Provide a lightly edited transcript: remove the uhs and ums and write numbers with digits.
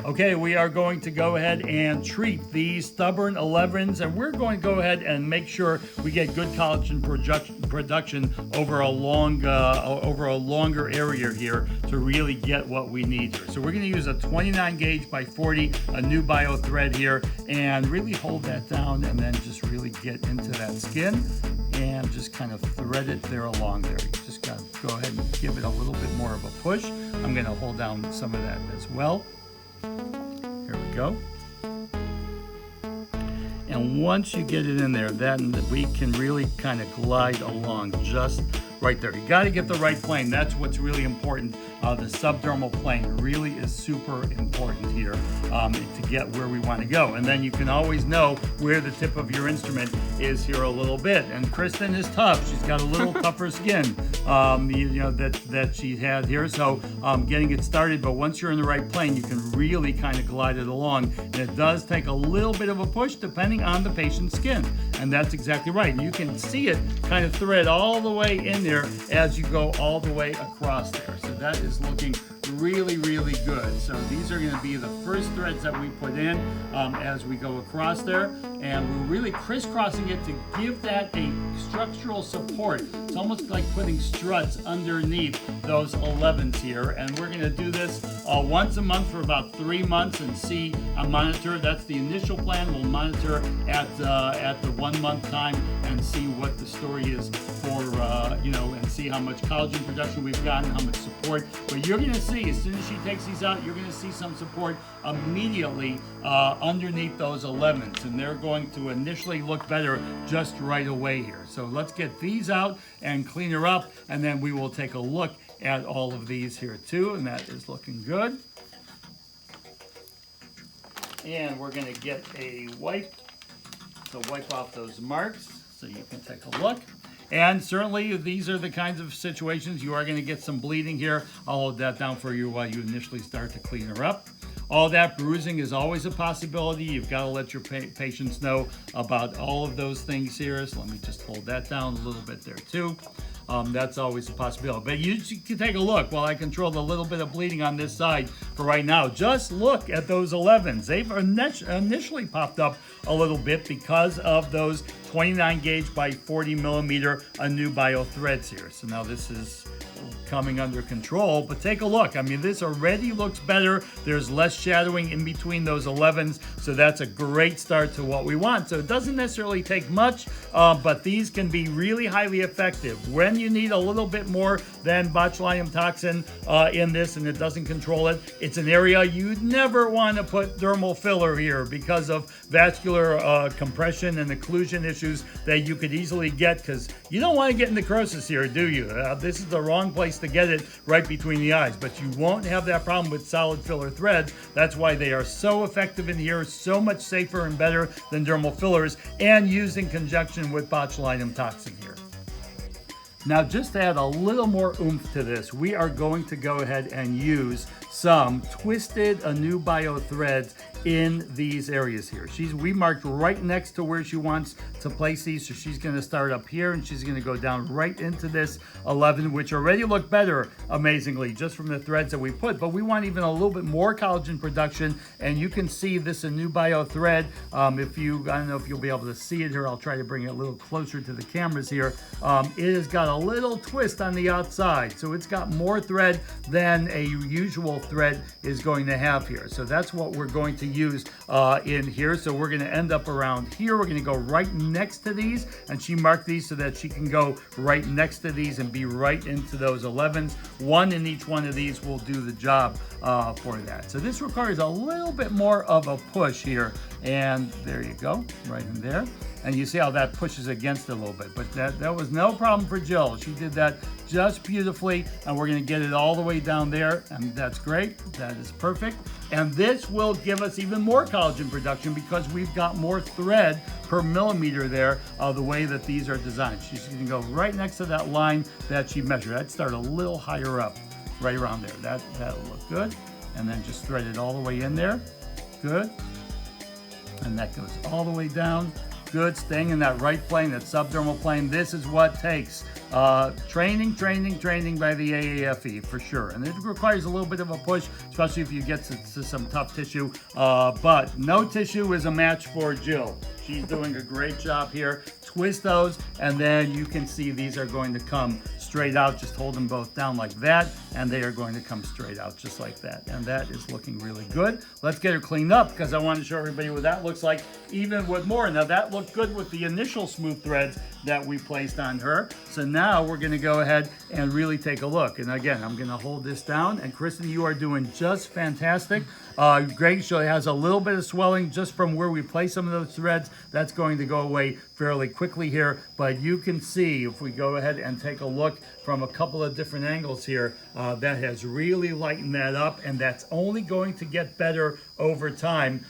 Okay, we are going to go ahead and treat these stubborn 11s, and we're going to go ahead and make sure we get good collagen production over a longer area here to really get what we need here. So we're going to use a 29 gauge by 40, a new bio thread here, and really hold that down, and then just really get into that skin and just kind of thread it there along there. You just got to go ahead and give it a little bit more of a push. I'm going to hold down some of that as well. Here we go. And once you get it in there, then we can really kind of glide along just right there. You got to get the right plane. That's what's really important. The subdermal plane really is super important here to get where we want to go. And then you can always know where the tip of your instrument is here a little bit. And Kristen is tough. She's got a little tougher skin, that she had here. So getting it started, but once you're in the right plane, you can really kind of glide it along. And it does take a little bit of a push depending on the patient's skin. And that's exactly right. And you can see it kind of thread all the way in there as you go all the way across there. So that is looking really, really good. So these are going to be the first threads that we put in as we go across there, and we're really crisscrossing it to give that a structural support. It's almost like putting struts underneath those 11s here, and we're going to do this once a month for about 3 months and see a monitor. That's the initial plan. We'll monitor at the 1 month time and see what the story is for and see how much collagen production we've gotten, how much support. But you're going to see, as soon as she takes these out, you're going to see some support immediately underneath those 11s, and they're going to initially look better just right away here. So let's get these out and clean her up, and then we will take a look at all of these here too, and that is looking good. And we're going to get a wipe to wipe off those marks so you can take a look. And certainly these are the kinds of situations you are going to get some bleeding here. I'll hold that down for you while you initially start to clean her up. All that bruising is always a possibility. You've got to let your patients know about all of those things here. So let me just hold that down a little bit there too. That's always a possibility. But you can take a look while I control the little bit of bleeding on this side for right now. Just look at those 11s. They've initially popped up a little bit because of those 29 gauge by 40 millimeter a new bio threads here. So now this is coming under control, but take a look. I mean, this already looks better. There's less shadowing in between those 11s, so that's a great start to what we want. So it doesn't necessarily take much, but these can be really highly effective. When you need a little bit more than botulinum toxin in this and it doesn't control it, it's an area you'd never want to put dermal filler here because of vascular compression and occlusion issues that you could easily get, because you don't want to get necrosis here, do you? This is the wrong place to get it, right between the eyes, but you won't have that problem with solid filler threads. That's why they are so effective in here, so much safer and better than dermal fillers, and used in conjunction with botulinum toxin here. Now, just to add a little more oomph to this, we are going to go ahead and use some twisted Anew Bio threads in these areas here. We marked right next to where she wants to place these, so she's going to start up here and she's going to go down right into this 11, which already look better amazingly just from the threads that we put, but we want even a little bit more collagen production, and you can see this Anew Bio thread. I don't know if you'll be able to see it here. I'll try to bring it a little closer to the cameras here. It has got a little twist on the outside, so it's got more thread than a usual thread is going to have here. So that's what we're going to use in here. So we're going to end up around here. We're going to go right next to these, and she marked these so that she can go right next to these and be right into those 11s. One in each one of these will do the job for that. So this requires a little bit more of a push here, and there you go, right in there. And you see how that pushes against it a little bit, but that was no problem for Jill. She did that just beautifully, and we're going to get it all the way down there, and that's great. That is perfect. And this will give us even more collagen production because we've got more thread per millimeter there the way that these are designed. She's going to go right next to that line that she measured. I'd start a little higher up, right around there. That'll look good. And then just thread it all the way in there. Good. And that goes all the way down. Good, staying in that right plane, that subdermal plane. This is what takes Training by the AAFE for sure. And it requires a little bit of a push, especially if you get to some tough tissue. But no tissue is a match for Jill. She's doing a great job here. Twist those, and then you can see these are going to come straight out. Just hold them both down like that, and they are going to come straight out just like that. And that is looking really good. Let's get her cleaned up because I want to show everybody what that looks like, even with more. Now that looked good with the initial smooth threads that we placed on her. So now we're going to go ahead and really take a look. And again, I'm going to hold this down. And Kristen, you are doing just fantastic. Great. She has a little bit of swelling just from where we place some of those threads. That's going to go away fairly quickly here. But you can see if we go ahead and take a look from a couple of different angles here, that has really lightened that up. And that's only going to get better over time.